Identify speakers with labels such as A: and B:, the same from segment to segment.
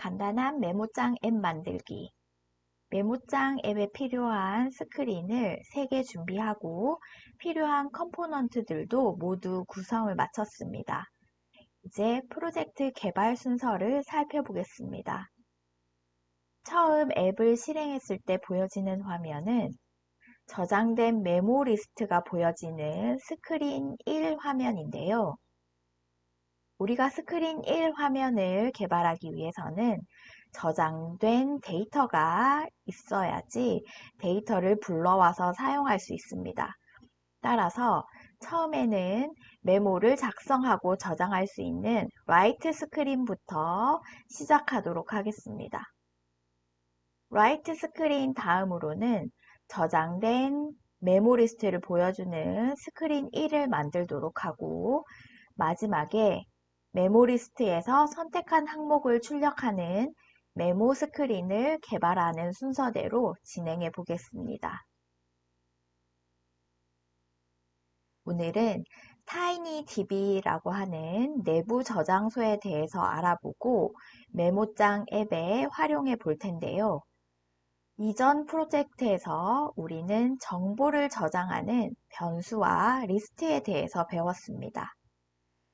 A: 간단한 메모장 앱 만들기. 메모장 앱에 필요한 스크린을 3개 준비하고 필요한 컴포넌트들도 모두 구성을 마쳤습니다. 이제 프로젝트 개발 순서를 살펴보겠습니다. 처음 앱을 실행했을 때 보여지는 화면은 저장된 메모 리스트가 보여지는 스크린 1 화면인데요. 우리가 스크린 1 화면을 개발하기 위해서는 저장된 데이터가 있어야지 데이터를 불러와서 사용할 수 있습니다. 따라서 처음에는 메모를 작성하고 저장할 수 있는 라이트 스크린부터 시작하도록 하겠습니다. 라이트 스크린 다음으로는 저장된 메모 리스트를 보여주는 스크린 1을 만들도록 하고 마지막에 메모 리스트에서 선택한 항목을 출력하는 메모 스크린을 개발하는 순서대로 진행해 보겠습니다. 오늘은 TinyDB라고 하는 내부 저장소에 대해서 알아보고 메모장 앱에 활용해 볼 텐데요. 이전 프로젝트에서 우리는 정보를 저장하는 변수와 리스트에 대해서 배웠습니다.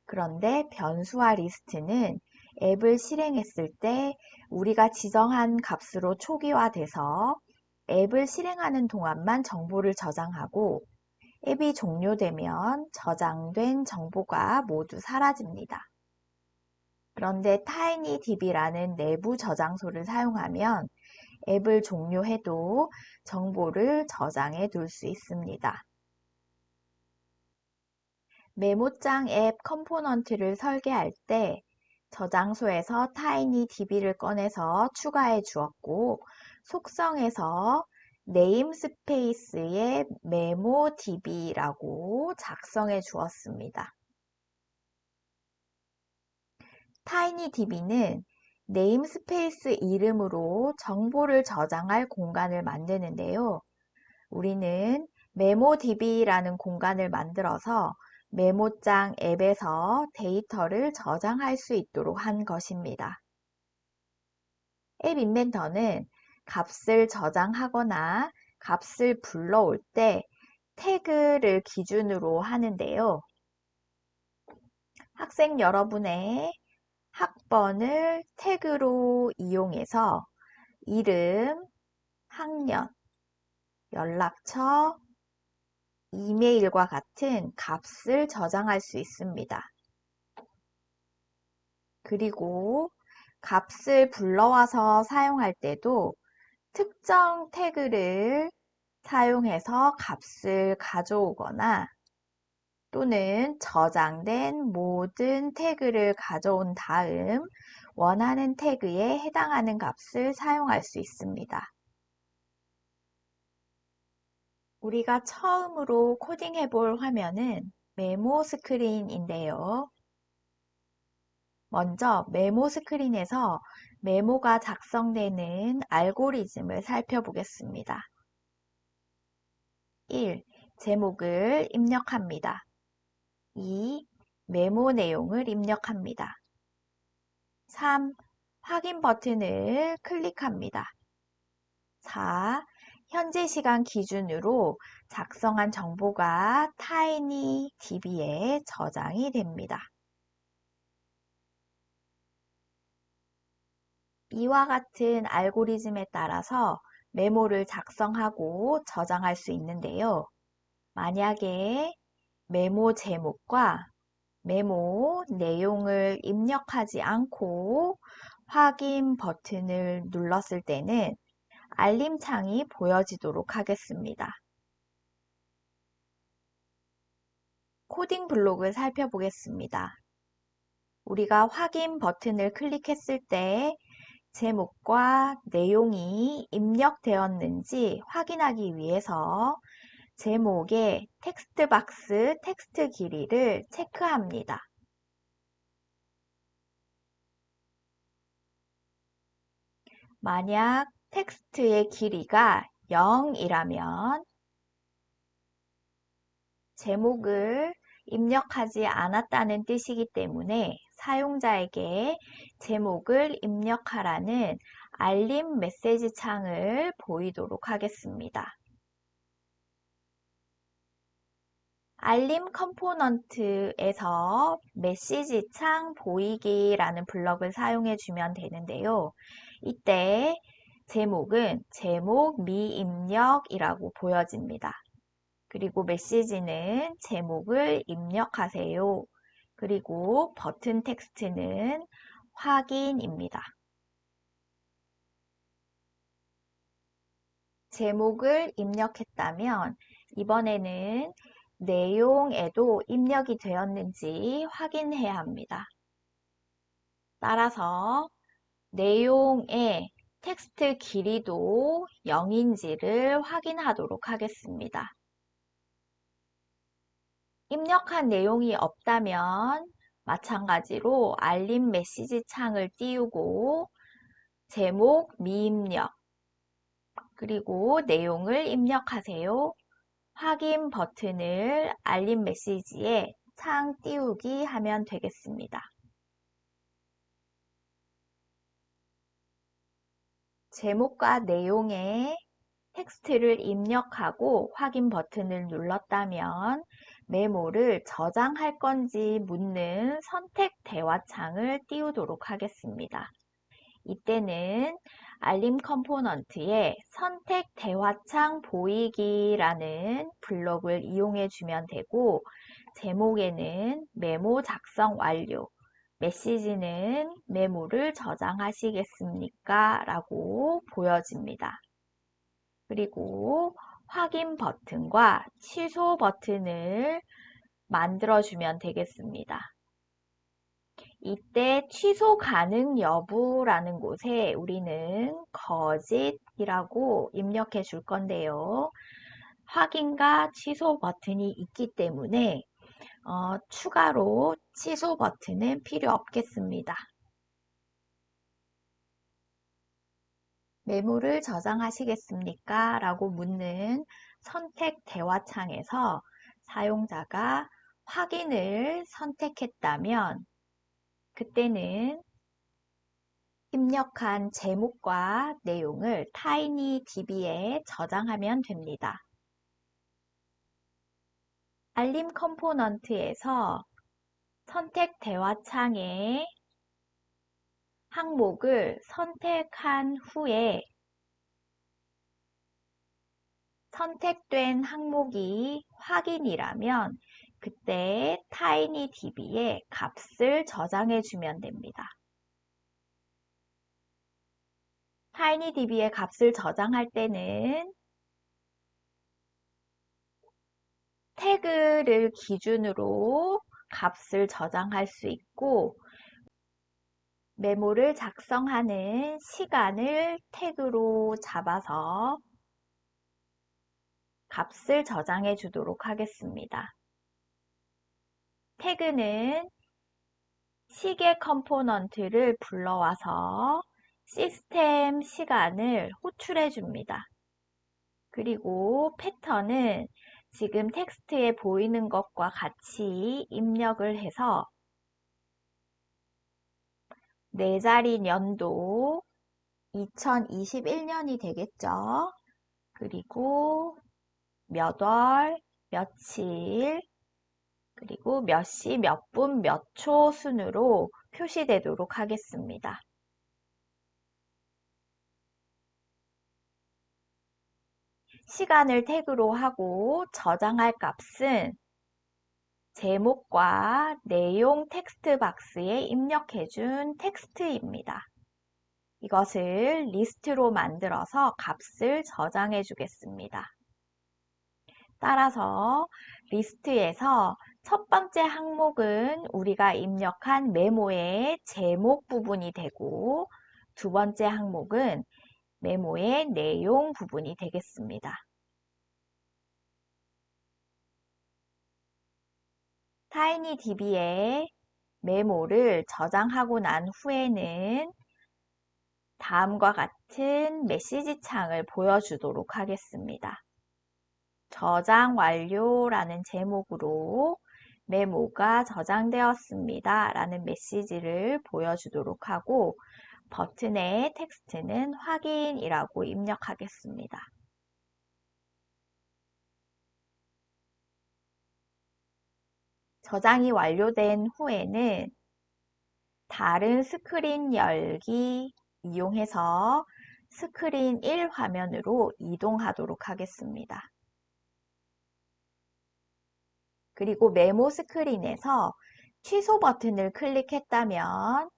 A: 그런데 변수와 리스트는 앱을 실행했을 때 우리가 지정한 값으로 초기화돼서 앱을 실행하는 동안만 정보를 저장하고 앱이 종료되면 저장된 정보가 모두 사라집니다. 그런데 TinyDB라는 내부 저장소를 사용하면 앱을 종료해도 정보를 저장해 둘 수 있습니다. 메모장 앱 컴포넌트를 설계할 때 저장소에서 TinyDB를 꺼내서 추가해 주었고 속성에서 네임스페이스에 메모DB라고 작성해 주었습니다. TinyDB는 네임스페이스 이름으로 정보를 저장할 공간을 만드는데요. 우리는 메모DB라는 공간을 만들어서 메모장 앱에서 데이터를 저장할 수 있도록 한 것입니다. 앱 인벤터는 값을 저장하거나 값을 불러올 때 태그를 기준으로 하는데요. 학생 여러분의 학번을 태그로 이용해서 이름, 학년, 연락처, 이메일과 같은 값을 저장할 수 있습니다. 그리고 값을 불러와서 사용할 때도 특정 태그를 사용해서 값을 가져오거나 또는 저장된 모든 태그를 가져온 다음 원하는 태그에 해당하는 값을 사용할 수 있습니다. 우리가 처음으로 코딩해 볼 화면은 메모 스크린인데요. 먼저 메모 스크린에서 메모가 작성되는 알고리즘을 살펴보겠습니다. 1. 제목을 입력합니다. 2. 메모 내용을 입력합니다. 3. 확인 버튼을 클릭합니다. 4. 현재 시간 기준으로 작성한 정보가 TinyDB에 저장이 됩니다. 이와 같은 알고리즘에 따라서 메모를 작성하고 저장할 수 있는데요. 만약에 메모 제목과 메모 내용을 입력하지 않고 확인 버튼을 눌렀을 때는 알림창이 보여지도록 하겠습니다. 코딩 블록을 살펴보겠습니다. 우리가 확인 버튼을 클릭했을 때 제목과 내용이 입력되었는지 확인하기 위해서 제목의 텍스트 박스 텍스트 길이를 체크합니다. 만약 텍스트의 길이가 0이라면 제목을 입력하지 않았다는 뜻이기 때문에 사용자에게 제목을 입력하라는 알림 메시지 창을 보이도록 하겠습니다. 알림 컴포넌트에서 메시지 창 보이기라는 블럭을 사용해 주면 되는데요. 이때 제목은 제목 미입력이라고 보여집니다. 그리고 메시지는 제목을 입력하세요. 그리고 버튼 텍스트는 확인입니다. 제목을 입력했다면 이번에는 내용에도 입력이 되었는지 확인해야 합니다. 따라서 내용의 텍스트 길이도 0인지를 확인하도록 하겠습니다. 입력한 내용이 없다면 마찬가지로 알림 메시지 창을 띄우고 제목 미입력 그리고 내용을 입력하세요. 확인 버튼을 알림 메시지에 창 띄우기 하면 되겠습니다. 제목과 내용에 텍스트를 입력하고 확인 버튼을 눌렀다면 메모를 저장할 건지 묻는 선택 대화창을 띄우도록 하겠습니다. 이때는 알림 컴포넌트에 선택 대화창 보이기라는 블럭을 이용해 주면 되고 제목에는 메모 작성 완료, 메시지는 메모를 저장하시겠습니까? 라고 보여집니다. 그리고 확인 버튼과 취소 버튼을 만들어주면 되겠습니다. 이때 취소 가능 여부라는 곳에 우리는 거짓이라고 입력해 줄 건데요. 확인과 취소 버튼이 있기 때문에 추가로 취소 버튼은 필요 없겠습니다. 메모를 저장하시겠습니까? 라고 묻는 선택 대화창에서 사용자가 확인을 선택했다면 그때는 입력한 제목과 내용을 타이니DB에 저장하면 됩니다. 알림 컴포넌트에서 선택 대화창에 항목을 선택한 후에 선택된 항목이 확인이라면 그때 타이니DB에 값을 저장해 주면 됩니다. 타이니DB에 값을 저장할 때는 태그를 기준으로 값을 저장할 수 있고 메모를 작성하는 시간을 태그로 잡아서 값을 저장해 주도록 하겠습니다. 태그는 시계 컴포넌트를 불러와서 시스템 시간을 호출해 줍니다. 그리고 패턴은 지금 텍스트에 보이는 것과 같이 입력을 해서 네 자리 년도 2021년이 되겠죠. 그리고 몇 월, 며칠, 그리고 몇 시, 몇 분, 몇 초 순으로 표시되도록 하겠습니다. 시간을 태그로 하고 저장할 값은 제목과 내용 텍스트 박스에 입력해준 텍스트입니다. 이것을 리스트로 만들어서 값을 저장해 주겠습니다. 따라서 리스트에서 첫 번째 항목은 우리가 입력한 메모의 제목 부분이 되고 두 번째 항목은 메모의 내용 부분이 되겠습니다. 타이니DB에 메모를 저장하고 난 후에는 다음과 같은 메시지 창을 보여주도록 하겠습니다. 저장 완료라는 제목으로 메모가 저장되었습니다. 라는 메시지를 보여주도록 하고 버튼의 텍스트는 확인이라고 입력하겠습니다. 저장이 완료된 후에는 다른 스크린 열기 이용해서 스크린 1 화면으로 이동하도록 하겠습니다. 그리고 메모 스크린에서 취소 버튼을 클릭했다면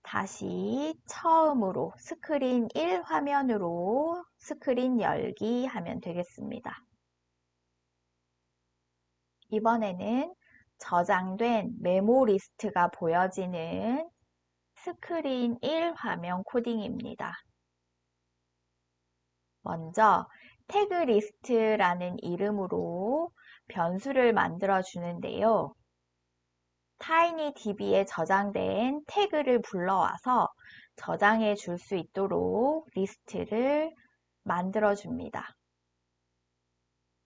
A: 다시 처음으로 스크린 1 화면으로 스크린 열기 하면 되겠습니다. 이번에는 저장된 메모 리스트가 보여지는 스크린 1 화면 코딩입니다. 먼저 태그 리스트라는 이름으로 변수를 만들어 주는데요. TinyDB에 저장된 태그를 불러와서 저장해 줄 수 있도록 리스트를 만들어 줍니다.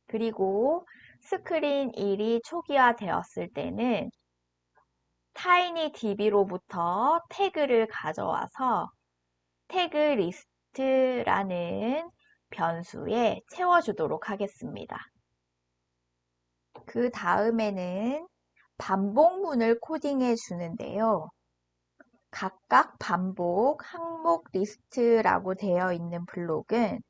A: 그리고 스크린 1이 초기화 되었을 때는 TinyDB로부터 태그를 가져와서 태그 리스트라는 변수에 채워주도록 하겠습니다. 그 다음에는 반복문을 코딩해 주는데요. 각각 반복 항목 리스트라고 되어 있는 블록은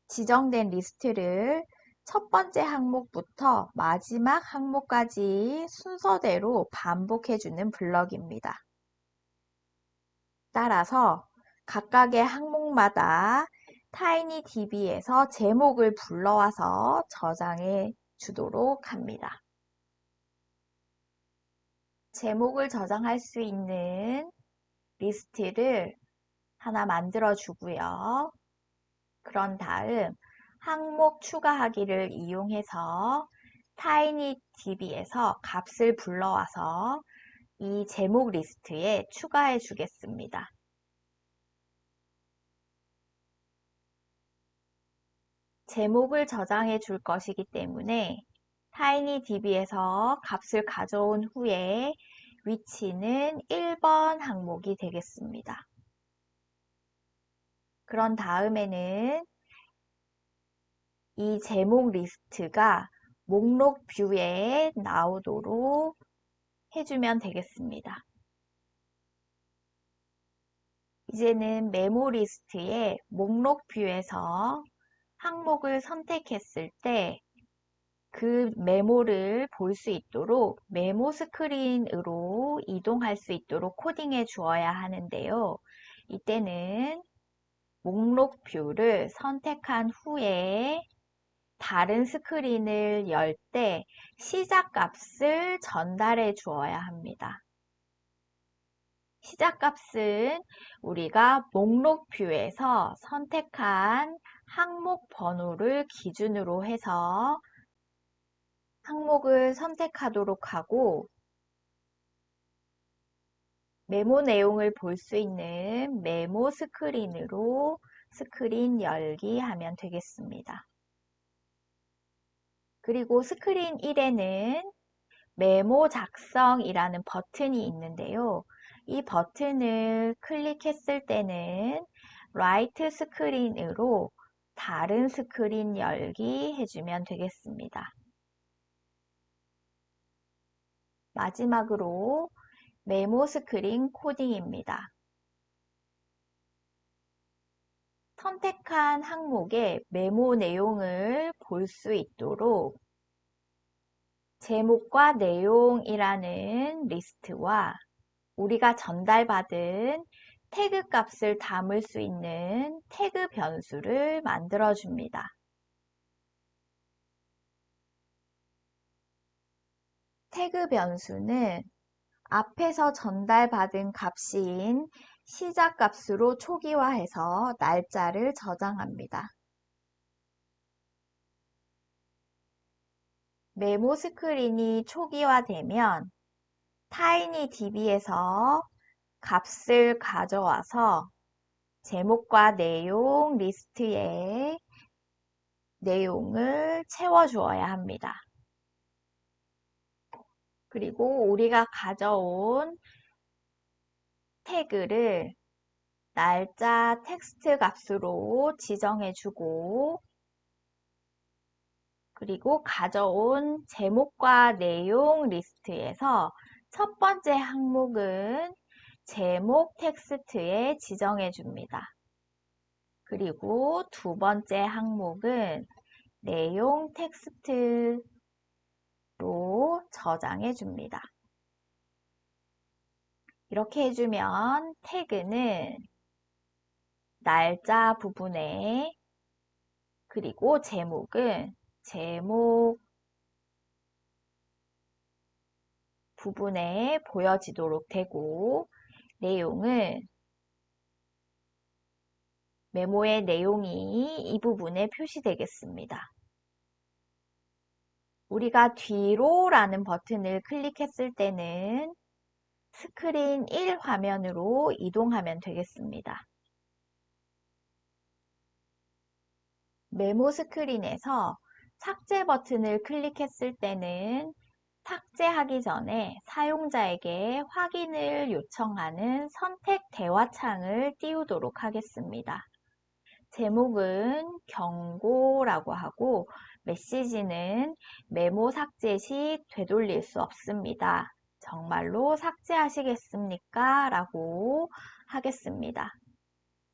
A: 지정된 리스트를 첫 번째 항목부터 마지막 항목까지 순서대로 반복해주는 블럭입니다. 따라서 각각의 항목마다 TinyDB에서 제목을 불러와서 저장해 주도록 합니다. 제목을 저장할 수 있는 리스트를 하나 만들어 주고요. 그런 다음 항목 추가하기를 이용해서 TinyDB에서 값을 불러와서 이 제목 리스트에 추가해 주겠습니다. 제목을 저장해 줄 것이기 때문에 TinyDB에서 값을 가져온 후에 위치는 1번 항목이 되겠습니다. 그런 다음에는 이 제목 리스트가 목록 뷰에 나오도록 해주면 되겠습니다. 이제는 메모 리스트의 목록 뷰에서 항목을 선택했을 때 그 메모를 볼 수 있도록 메모 스크린으로 이동할 수 있도록 코딩해 주어야 하는데요. 이때는 목록 뷰를 선택한 후에 다른 스크린을 열 때 시작 값을 전달해 주어야 합니다. 시작 값은 우리가 목록 뷰에서 선택한 항목 번호를 기준으로 해서 항목을 선택하도록 하고 메모 내용을 볼 수 있는 메모 스크린으로 스크린 열기 하면 되겠습니다. 그리고 스크린 1에는 메모 작성이라는 버튼이 있는데요. 이 버튼을 클릭했을 때는 라이트 스크린으로 다른 스크린 열기 해주면 되겠습니다. 마지막으로 메모 스크린 코딩입니다. 선택한 항목의 메모 내용을 볼 수 있도록 제목과 내용이라는 리스트와 우리가 전달받은 태그 값을 담을 수 있는 태그 변수를 만들어 줍니다. 태그 변수는 앞에서 전달받은 값인 시작 값으로 초기화해서 날짜를 저장합니다. 메모 스크린이 초기화되면 TinyDB에서 값을 가져와서 제목과 내용 리스트에 내용을 채워주어야 합니다. 그리고 우리가 가져온 태그를 날짜 텍스트 값으로 지정해주고, 그리고 가져온 제목과 내용 리스트에서 첫 번째 항목은 제목 텍스트에 지정해줍니다. 그리고 두 번째 항목은 내용 텍스트로 저장해줍니다. 이렇게 해주면 태그는 날짜 부분에, 그리고 제목은 제목 부분에 보여지도록 되고, 내용은 메모의 내용이 이 부분에 표시되겠습니다. 우리가 뒤로라는 버튼을 클릭했을 때는 스크린 1 화면으로 이동하면 되겠습니다. 메모 스크린에서 삭제 버튼을 클릭했을 때는 삭제하기 전에 사용자에게 확인을 요청하는 선택 대화창을 띄우도록 하겠습니다. 제목은 경고라고 하고 메시지는 메모 삭제 시 되돌릴 수 없습니다. 정말로 삭제하시겠습니까? 라고 하겠습니다.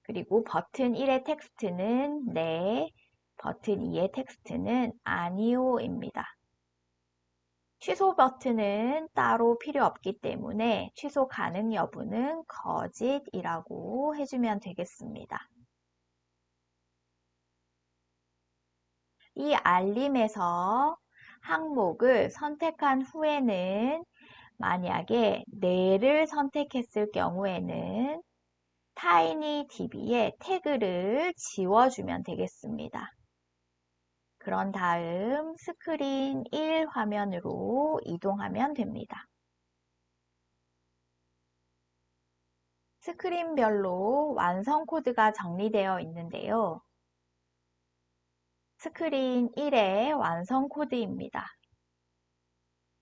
A: 그리고 버튼 1의 텍스트는 네, 버튼 2의 텍스트는 아니오입니다. 취소 버튼은 따로 필요 없기 때문에 취소 가능 여부는 거짓이라고 해주면 되겠습니다. 이 알림에서 항목을 선택한 후에는 만약에 네를 선택했을 경우에는 타이니DB에 태그를 지워주면 되겠습니다. 그런 다음 스크린 1 화면으로 이동하면 됩니다. 스크린별로 완성 코드가 정리되어 있는데요. 스크린 1의 완성 코드입니다.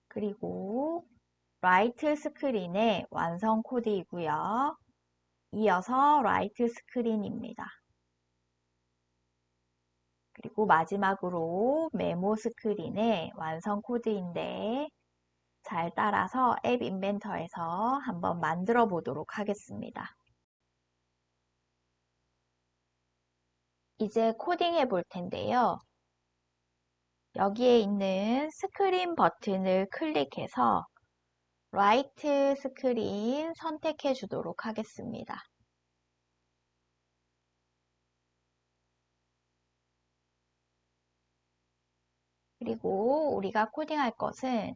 A: 그리고 라이트 스크린의 완성 코드이고요. 이어서 라이트 스크린입니다. 그리고 마지막으로 메모 스크린의 완성 코드인데 잘 따라서 앱 인벤터에서 한번 만들어 보도록 하겠습니다. 이제 코딩해 볼 텐데요. 여기에 있는 스크린 버튼을 클릭해서 라이트 스크린 선택해 주도록 하겠습니다. 그리고 우리가 코딩할 것은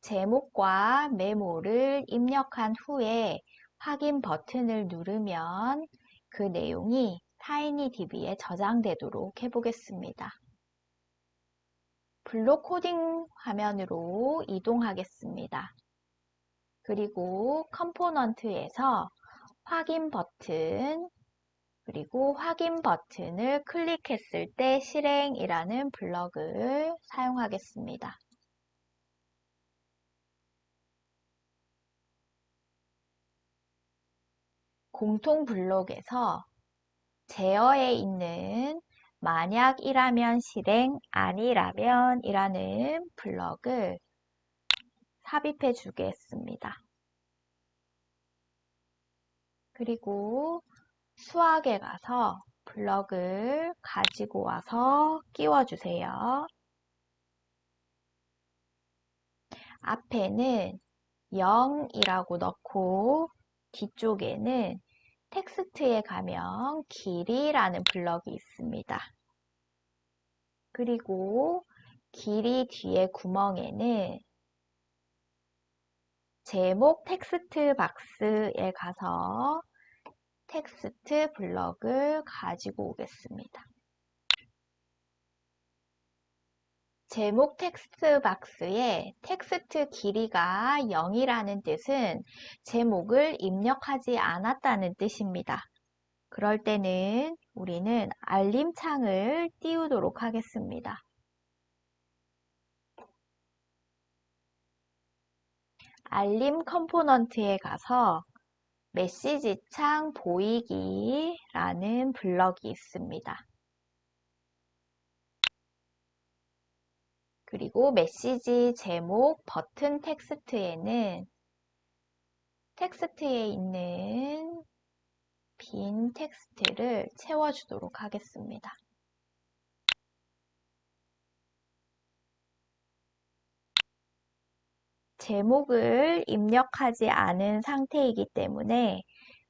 A: 제목과 메모를 입력한 후에 확인 버튼을 누르면 그 내용이 타이니DB에 저장되도록 해보겠습니다. 블록 코딩 화면으로 이동하겠습니다. 그리고 컴포넌트에서 확인 버튼, 그리고 확인 버튼을 클릭했을 때 실행이라는 블럭을 사용하겠습니다. 공통 블록에서 제어에 있는 만약이라면 실행, 아니라면 이라는 블럭을 삽입해 주겠습니다. 그리고 수학에 가서 블럭을 가지고 와서 끼워주세요. 앞에는 0이라고 넣고 뒤쪽에는 텍스트에 가면 길이라는 블럭이 있습니다. 그리고 길이 뒤에 구멍에는 제목 텍스트 박스에 가서 텍스트 블럭을 가지고 오겠습니다. 제목 텍스트 박스에 텍스트 길이가 0이라는 뜻은 제목을 입력하지 않았다는 뜻입니다. 그럴 때는 우리는 알림창을 띄우도록 하겠습니다. 알림 컴포넌트에 가서 메시지 창 보이기라는 블럭이 있습니다. 그리고 메시지 제목 버튼 텍스트에는 텍스트에 있는 빈 텍스트를 채워주도록 하겠습니다. 제목을 입력하지 않은 상태이기 때문에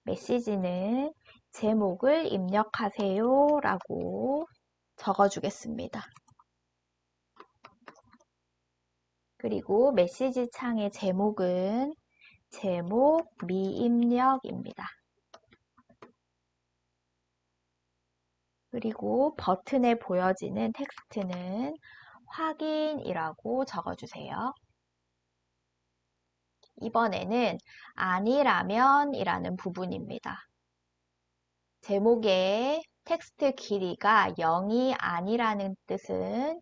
A: 메시지는 제목을 입력하세요 라고 적어주겠습니다. 그리고 메시지 창의 제목은 제목 미입력입니다. 그리고 버튼에 보여지는 텍스트는 확인이라고 적어주세요. 이번에는 아니라면 이라는 부분입니다. 제목의 텍스트 길이가 0이 아니라는 뜻은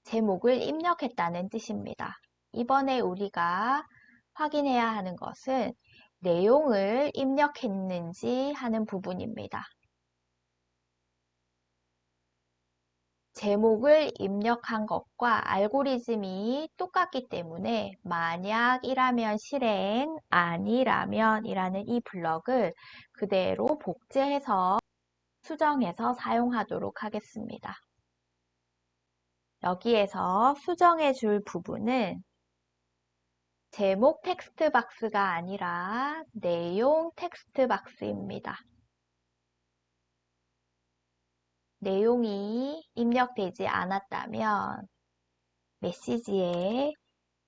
A: 제목을 입력했다는 뜻입니다. 이번에 우리가 확인해야 하는 것은 내용을 입력했는지 하는 부분입니다. 제목을 입력한 것과 알고리즘이 똑같기 때문에 만약이라면 실행, 아니라면 이라는 이 블럭을 그대로 복제해서 수정해서 사용하도록 하겠습니다. 여기에서 수정해 줄 부분은 제목 텍스트 박스가 아니라 내용 텍스트 박스입니다. 내용이 입력되지 않았다면 메시지에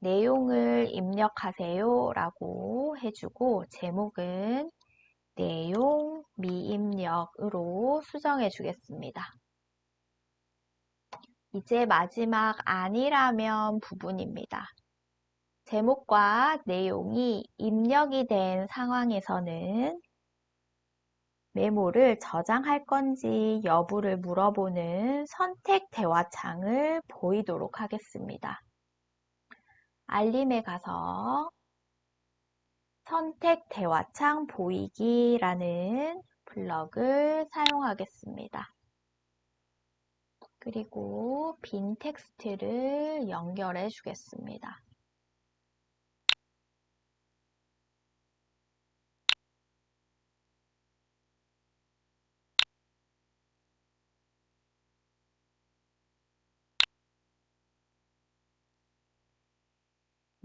A: 내용을 입력하세요 라고 해주고 제목은 내용 미입력으로 수정해 주겠습니다. 이제 마지막 아니라면 부분입니다. 제목과 내용이 입력이 된 상황에서는 메모를 저장할 건지 여부를 물어보는 선택 대화창을 보이도록 하겠습니다. 알림에 가서 선택 대화창 보이기라는 블럭을 사용하겠습니다. 그리고 빈 텍스트를 연결해 주겠습니다.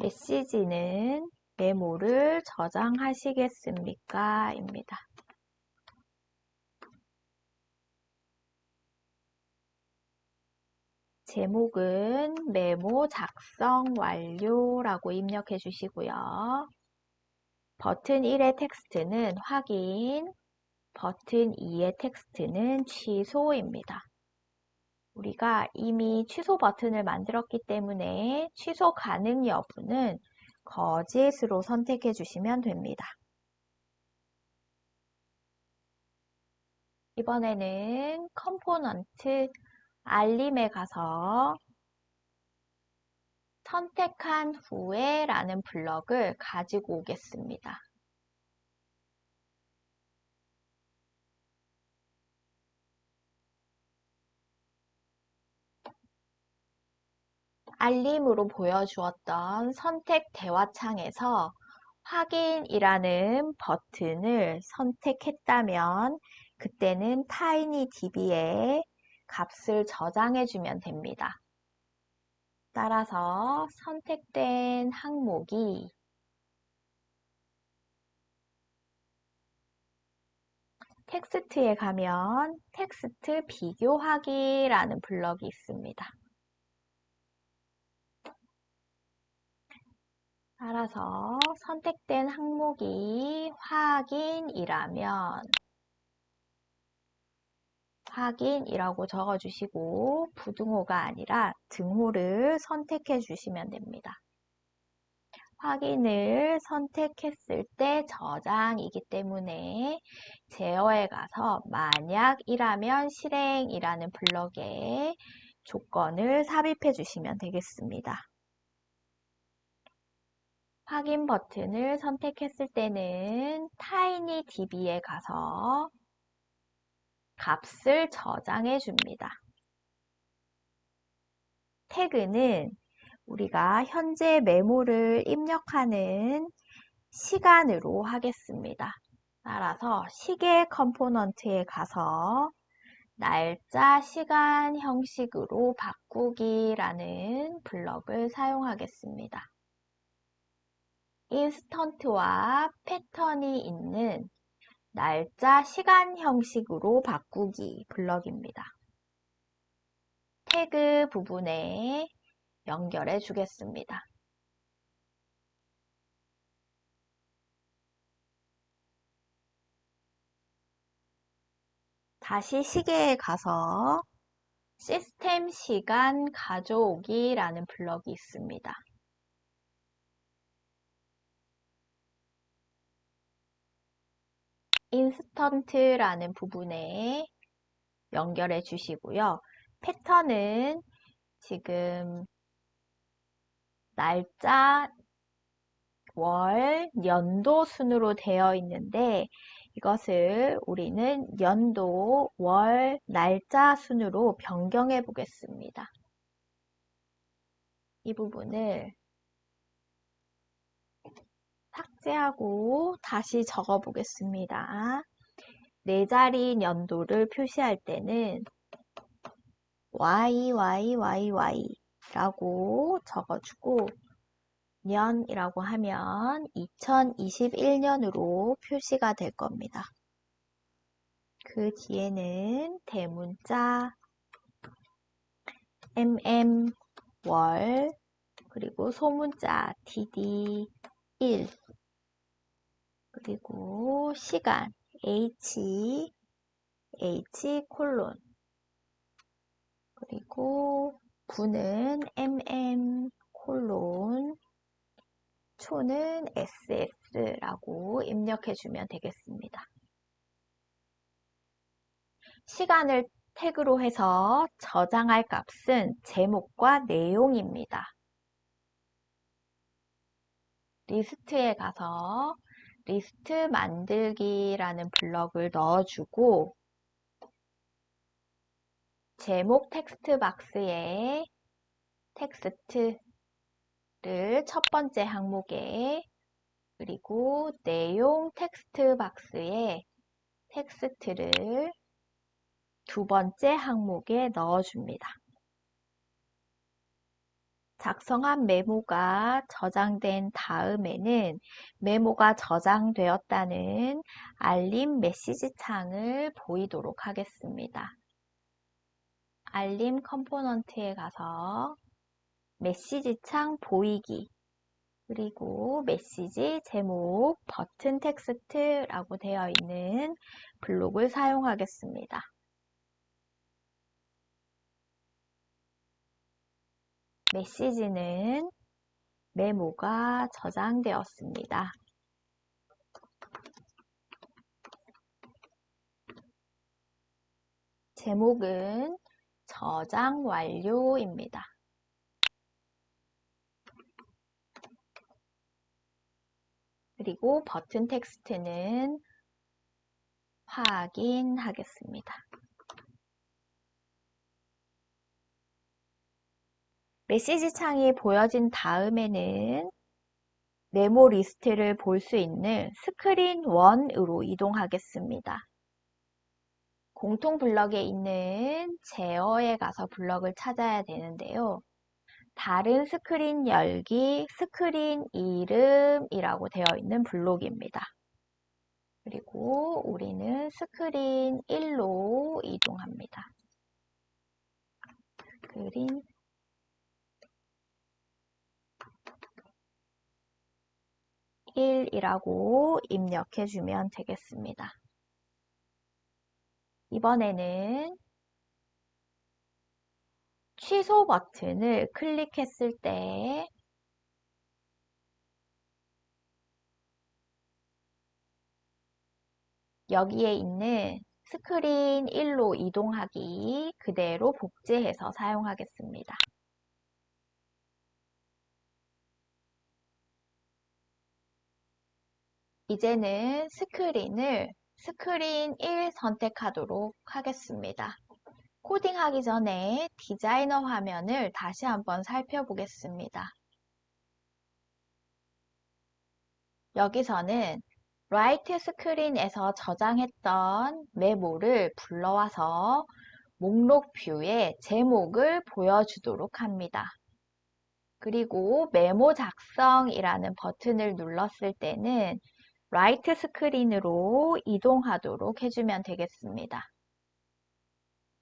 A: 메시지는 메모를 저장하시겠습니까? 입니다. 제목은 메모 작성 완료라고 입력해 주시고요. 버튼 1의 텍스트는 확인, 버튼 2의 텍스트는 취소입니다. 우리가 이미 취소 버튼을 만들었기 때문에 취소 가능 여부는 거짓으로 선택해 주시면 됩니다. 이번에는 컴포넌트 알림에 가서 선택한 후에 라는 블럭을 가지고 오겠습니다. 알림으로 보여주었던 선택 대화창에서 확인이라는 버튼을 선택했다면 그때는 TinyDB에 값을 저장해주면 됩니다. 따라서 선택된 항목이 텍스트에 가면 텍스트 비교하기라는 블럭이 있습니다. 따라서 선택된 항목이 확인이라면 확인이라고 적어주시고 부등호가 아니라 등호를 선택해 주시면 됩니다. 확인을 선택했을 때 저장이기 때문에 제어에 가서 만약이라면 실행이라는 블럭에 조건을 삽입해 주시면 되겠습니다. 확인 버튼을 선택했을 때는 TinyDB에 가서 값을 저장해 줍니다. 태그는 우리가 현재 메모를 입력하는 시간으로 하겠습니다. 따라서 시계 컴포넌트에 가서 날짜, 시간 형식으로 바꾸기라는 블럭을 사용하겠습니다. 인스턴트와 패턴이 있는 날짜, 시간 형식으로 바꾸기 블럭입니다. 태그 부분에 연결해 주겠습니다. 다시 시계에 가서 시스템 시간 가져오기라는 블럭이 있습니다. 인스턴트라는 부분에 연결해 주시고요. 패턴은 지금 날짜, 월, 연도 순으로 되어 있는데 이것을 우리는 연도, 월, 날짜 순으로 변경해 보겠습니다. 이 부분을 삭제하고 다시 적어 보겠습니다. 네 자리 연도를 표시할 때는 YYYY 라고 적어주고 년이라고 하면 2021년으로 표시가 될 겁니다. 그 뒤에는 대문자 월 그리고 소문자 DD 1 그리고 시간 H 콜론 그리고 분은 콜론 초는 SS라고 입력해주면 되겠습니다. 시간을 태그로 해서 저장할 값은 제목과 내용입니다. 리스트에 가서 리스트 만들기라는 블럭을 넣어주고 제목 텍스트 박스에 텍스트를 첫 번째 항목에 그리고 내용 텍스트 박스에 텍스트를 두 번째 항목에 넣어줍니다. 작성한 메모가 저장된 다음에는 메모가 저장되었다는 알림 메시지 창을 보이도록 하겠습니다. 알림 컴포넌트에 가서 메시지 창 보이기 그리고 메시지 제목 버튼 텍스트라고 되어 있는 블록을 사용하겠습니다. 메시지는 메모가 저장되었습니다. 제목은 저장 완료입니다. 그리고 버튼 텍스트는 확인하겠습니다. 메시지 창이 보여진 다음에는 메모 리스트를 볼 수 있는 스크린 1으로 이동하겠습니다. 공통 블럭에 있는 제어에 가서 블럭을 찾아야 되는데요. 다른 스크린 열기, 스크린 이름이라고 되어 있는 블록입니다. 그리고 우리는 스크린 1로 이동합니다. 스크린 1이라고 입력해주면 되겠습니다. 이번에는 취소 버튼을 클릭했을 때 여기에 있는 스크린 1로 이동하기 그대로 복제해서 사용하겠습니다. 이제는 스크린 1 선택하도록 하겠습니다. 코딩하기 전에 디자이너 화면을 다시 한번 살펴보겠습니다. 여기서는 라이트 스크린에서 저장했던 메모를 불러와서 목록 뷰에 제목을 보여주도록 합니다. 그리고 메모 작성이라는 버튼을 눌렀을 때는 라이트 스크린으로 이동하도록 해주면 되겠습니다.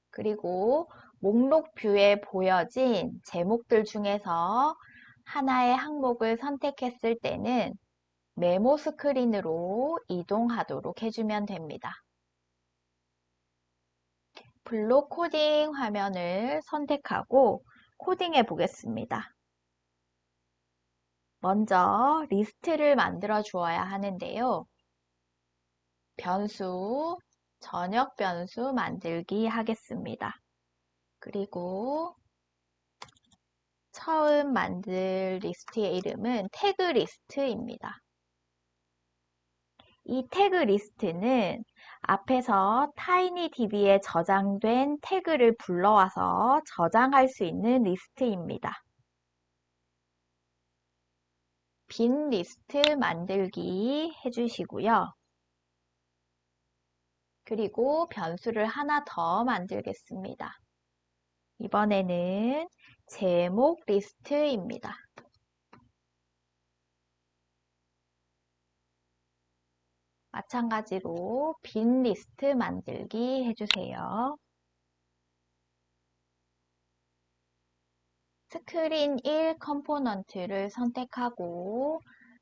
A: 그리고 목록 뷰에 보여진 제목들 중에서 하나의 항목을 선택했을 때는 메모 스크린으로 이동하도록 해주면 됩니다. 블록 코딩 화면을 선택하고 코딩해 보겠습니다. 먼저 리스트를 만들어 주어야 하는데요. 변수, 전역 변수 만들기 하겠습니다. 그리고 처음 만들 리스트의 이름은 태그 리스트입니다. 이 태그 리스트는 앞에서 TinyDB에 저장된 태그를 불러와서 저장할 수 있는 리스트입니다. 빈 리스트 만들기 해주시고요. 그리고 변수를 하나 더 만들겠습니다. 이번에는 제목 리스트입니다. 마찬가지로 빈 리스트 만들기 해주세요. 스크린 1 컴포넌트를 선택하고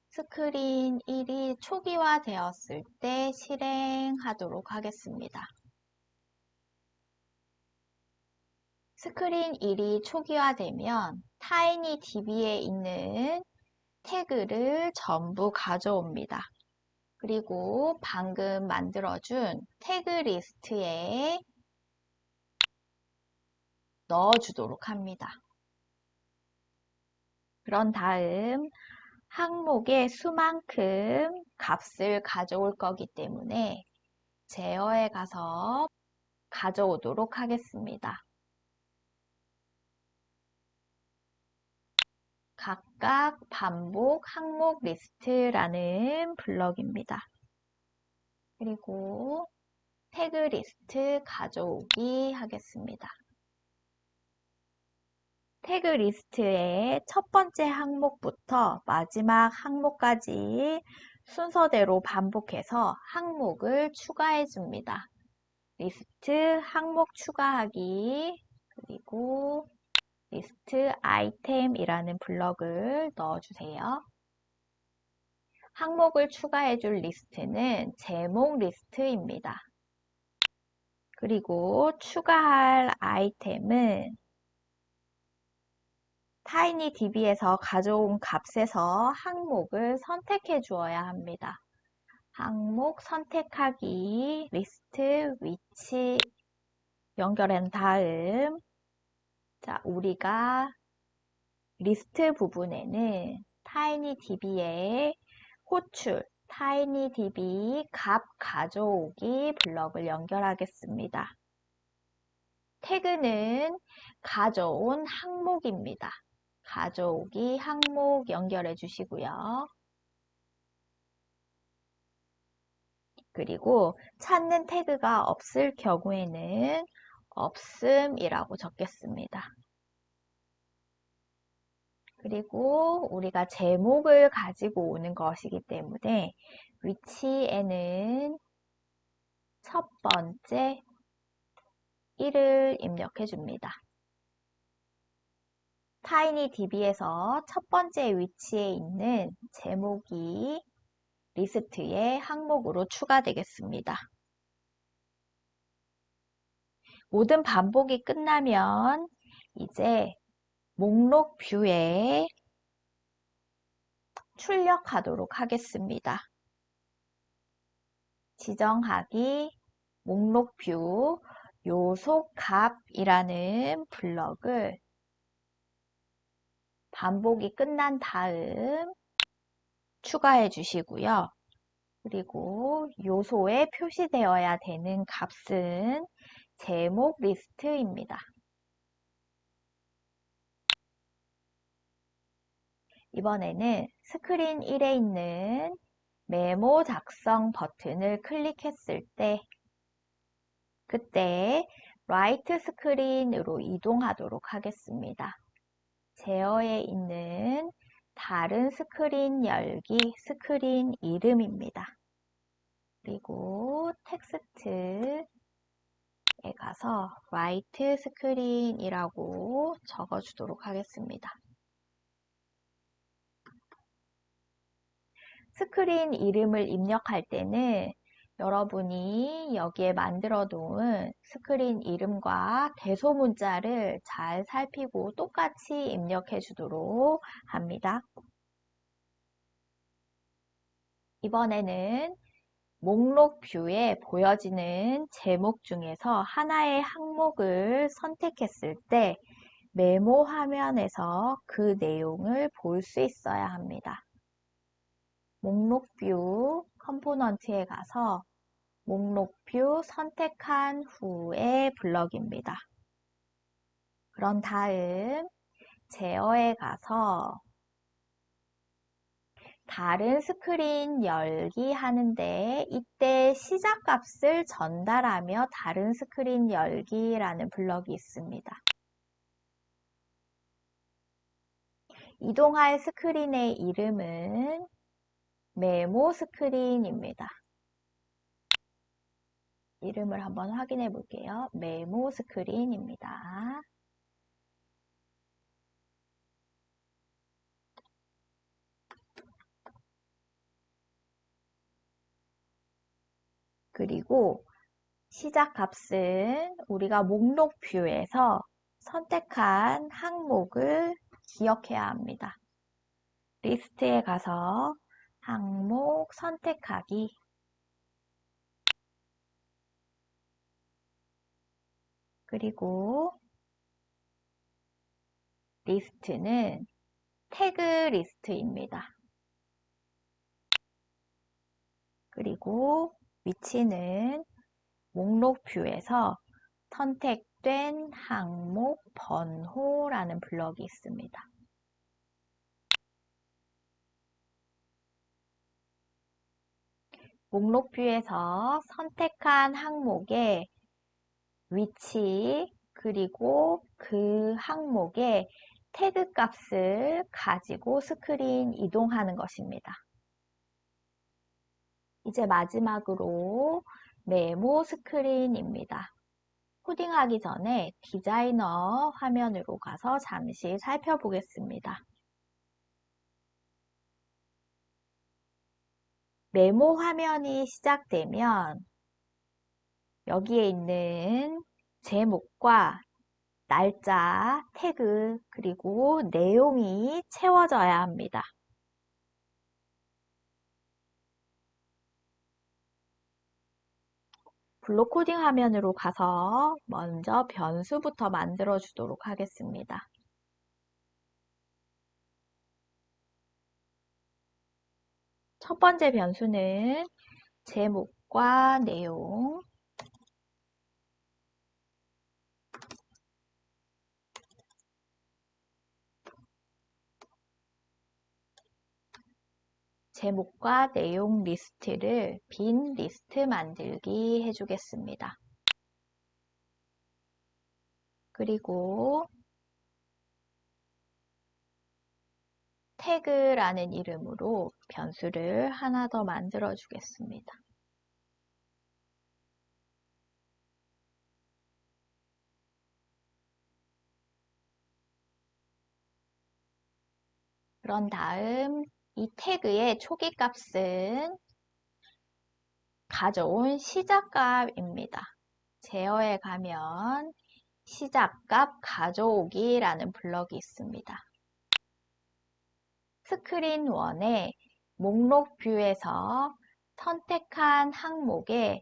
A: 스크린 1이 초기화 되었을 때 실행하도록 하겠습니다. 스크린 1이 초기화되면 TinyDB에 있는 태그를 전부 가져옵니다. 그리고 방금 만들어준 태그 리스트에 넣어주도록 합니다. 그런 다음 항목의 수만큼 값을 가져올 거기 때문에 제어에 가서 가져오도록 하겠습니다. 각각 반복 항목 리스트라는 블럭입니다. 그리고 태그 리스트 가져오기 하겠습니다. 태그 리스트의 첫 번째 항목부터 마지막 항목까지 순서대로 반복해서 항목을 추가해 줍니다. 리스트 항목 추가하기 그리고 리스트 아이템이라는 블럭을 넣어주세요. 항목을 추가해 줄 리스트는 제목 리스트입니다. 그리고 추가할 아이템은 TinyDB에서 가져온 값에서 항목을 선택해 주어야 합니다. 항목 선택하기 리스트 위치 연결한 다음 우리가 리스트 부분에는 TinyDB의 호출 TinyDB 값 가져오기 블럭을 연결하겠습니다. 태그는 가져온 항목입니다. 가져오기 항목 연결해 주시고요. 그리고 찾는 태그가 없을 경우에는 없음이라고 적겠습니다. 그리고 우리가 제목을 가지고 오는 것이기 때문에 위치에는 첫 번째 1을 입력해 줍니다. TinyDB에서 첫 번째 위치에 있는 제목이 리스트의 항목으로 추가되겠습니다. 모든 반복이 끝나면 이제 목록 뷰에 출력하도록 하겠습니다. 지정하기 목록 뷰 요소 값이라는 블럭을 반복이 끝난 다음 추가해 주시고요. 그리고 요소에 표시되어야 되는 값은 제목 리스트입니다. 이번에는 스크린 1에 있는 메모 작성 버튼을 클릭했을 때 그때 라이트 스크린으로 이동하도록 하겠습니다. 제어에 있는 다른 스크린 열기 스크린 이름입니다. 그리고 텍스트에 가서 라이트 스크린이라고 적어주도록 하겠습니다. 스크린 이름을 입력할 때는 여러분이 여기에 만들어 놓은 스크린 이름과 대소문자를 잘 살피고 똑같이 입력해 주도록 합니다. 이번에는 목록 뷰에 보여지는 제목 중에서 하나의 항목을 선택했을 때 메모 화면에서 그 내용을 볼 수 있어야 합니다. 목록뷰 컴포넌트에 가서 목록뷰 선택한 후에 블럭입니다. 그런 다음 제어에 가서 다른 스크린 열기 하는데 이때 시작값을 전달하며 다른 스크린 열기라는 블럭이 있습니다. 이동할 스크린의 이름은 메모 스크린입니다. 이름을 한번 확인해 볼게요. 메모 스크린입니다. 그리고 시작 값은 우리가 목록 뷰에서 선택한 항목을 기억해야 합니다. 리스트에 가서 항목 선택하기 그리고 리스트는 태그 리스트입니다. 그리고 위치는 목록 뷰에서 선택된 항목 번호라는 블럭이 있습니다. 목록 뷰에서 선택한 항목의 위치 그리고 그 항목의 태그 값을 가지고 스크린 이동하는 것입니다. 이제 마지막으로 메모 스크린입니다. 코딩하기 전에 디자이너 화면으로 가서 잠시 살펴보겠습니다. 메모 화면이 시작되면 여기에 있는 제목과 날짜, 태그, 그리고 내용이 채워져야 합니다. 블록 코딩 화면으로 가서 먼저 변수부터 만들어 주도록 하겠습니다. 첫 번째 변수는 제목과 내용, 제목과 내용 리스트를 빈 리스트 만들기 해주겠습니다. 그리고 태그라는 이름으로 변수를 하나 더 만들어 주겠습니다. 그런 다음 이 태그의 초기 값은 가져온 시작값입니다. 제어에 가면 시작값 가져오기라는 블럭이 있습니다. 스크린 1의 목록 뷰에서 선택한 항목에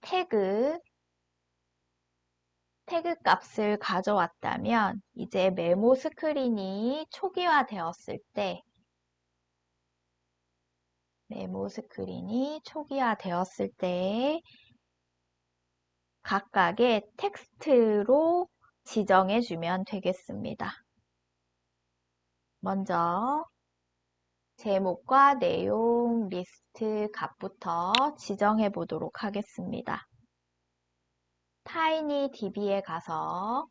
A: 태그 값을 가져왔다면 이제 메모 스크린이 초기화 되었을 때 메모 스크린이 초기화 되었을 때 각각의 텍스트로 지정해 주면 되겠습니다. 먼저 제목과 내용 리스트 값부터 지정해 보도록 하겠습니다. 타이니DB에 가서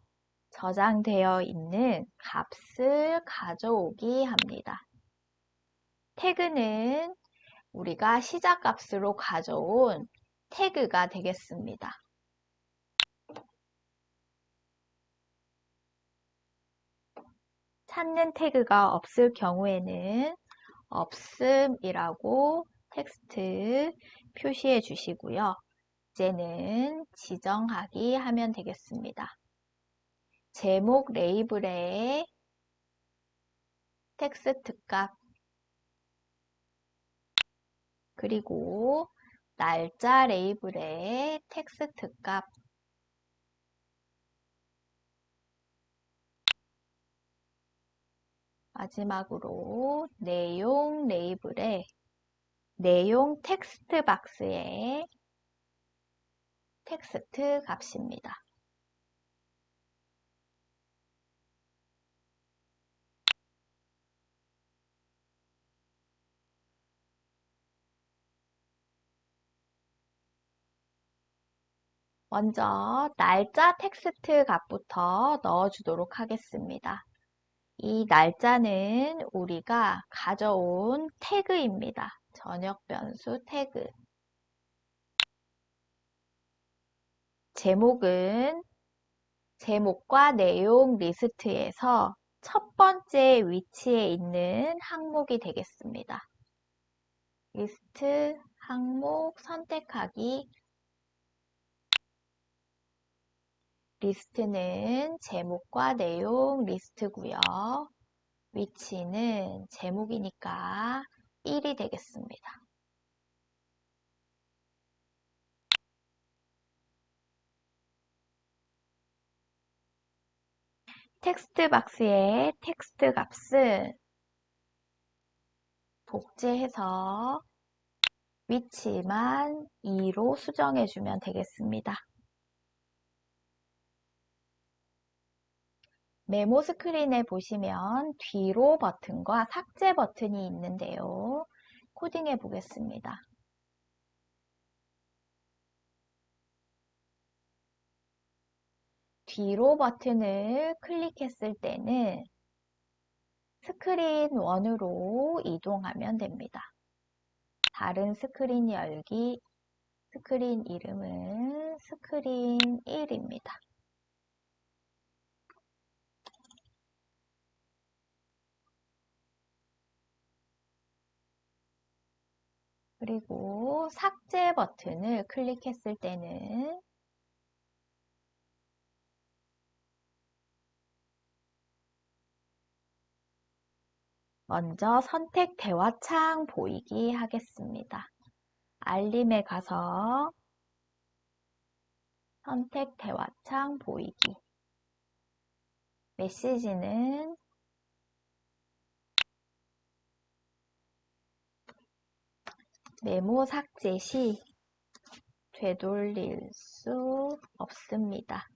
A: 저장되어 있는 값을 가져오기 합니다. 태그는 우리가 시작값으로 가져온 태그가 되겠습니다. 찾는 태그가 없을 경우에는 없음이라고 텍스트 표시해 주시고요. 이제는 지정하기 하면 되겠습니다. 제목 레이블에 텍스트 값 그리고 날짜 레이블에 텍스트 값 마지막으로 내용 레이블에 내용 텍스트 박스에 텍스트 값입니다. 먼저 날짜 텍스트 값부터 넣어주도록 하겠습니다. 이 날짜는 우리가 가져온 태그입니다. 전역 변수 태그. 제목은 제목과 내용 리스트에서 첫 번째 위치에 있는 항목이 되겠습니다. 리스트 항목 선택하기. 리스트는 제목과 내용 리스트고요. 위치는 제목이니까 1이 되겠습니다. 텍스트 박스의 텍스트 값을 복제해서 위치만 2로 수정해주면 되겠습니다. 메모 스크린에 보시면 뒤로 버튼과 삭제 버튼이 있는데요. 코딩해 보겠습니다. 뒤로 버튼을 클릭했을 때는 스크린 1으로 이동하면 됩니다. 다른 스크린 열기, 스크린 이름은 스크린 1입니다. 그리고 삭제 버튼을 클릭했을 때는 먼저 선택 대화창 보이기 하겠습니다. 알림에 가서 선택 대화창 보이기. 메시지는 메모 삭제 시 되돌릴 수 없습니다.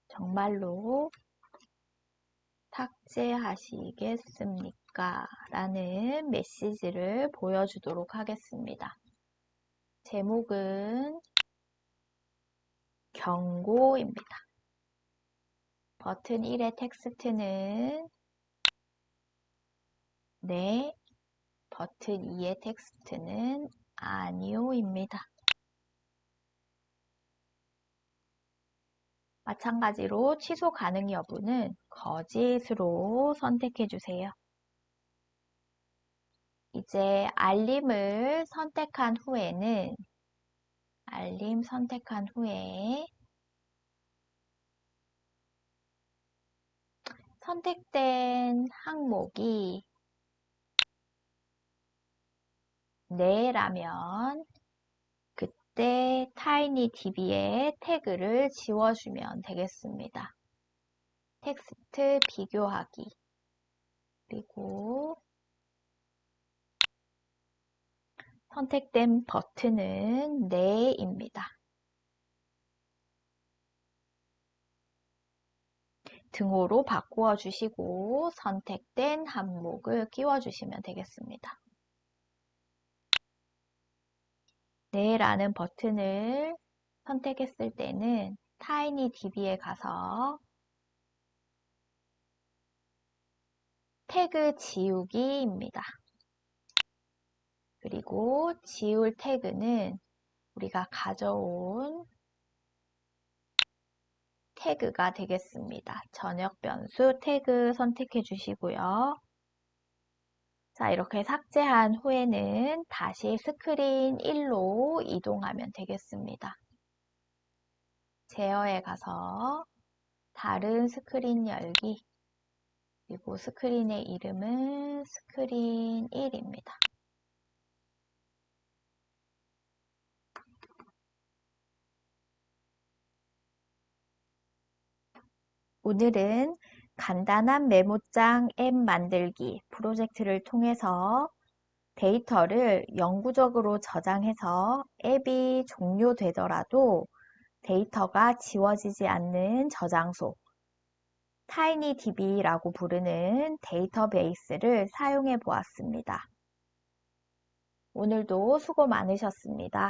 A: 정말로 삭제하시겠습니까? 라는 메시지를 보여주도록 하겠습니다. 제목은 경고입니다. 버튼 1의 텍스트는 네, 버튼 2의 텍스트는 아니요입니다. 마찬가지로 취소 가능 여부는 거짓으로 선택해 주세요. 이제 알림 선택한 후에 선택된 항목이 네라면 그때 타이니DB에 태그를 지워주면 되겠습니다. 텍스트 비교하기, 그리고 선택된 버튼은 네입니다. 등호로 바꾸어 주시고 선택된 항목을 끼워 주시면 되겠습니다. 네라는 버튼을 선택했을 때는 타이니DB에 가서 태그 지우기입니다. 그리고 지울 태그는 우리가 가져온 태그가 되겠습니다. 전역 변수 태그 선택해 주시고요. 자, 이렇게 삭제한 후에는 다시 스크린 1로 이동하면 되겠습니다. 제어에 가서 다른 스크린 열기, 그리고 스크린의 이름은 스크린 1입니다. 오늘은 간단한 메모장 앱 만들기 프로젝트를 통해서 데이터를 영구적으로 저장해서 앱이 종료되더라도 데이터가 지워지지 않는 저장소, 타이니DB라고 부르는 데이터베이스를 사용해 보았습니다. 오늘도 수고 많으셨습니다.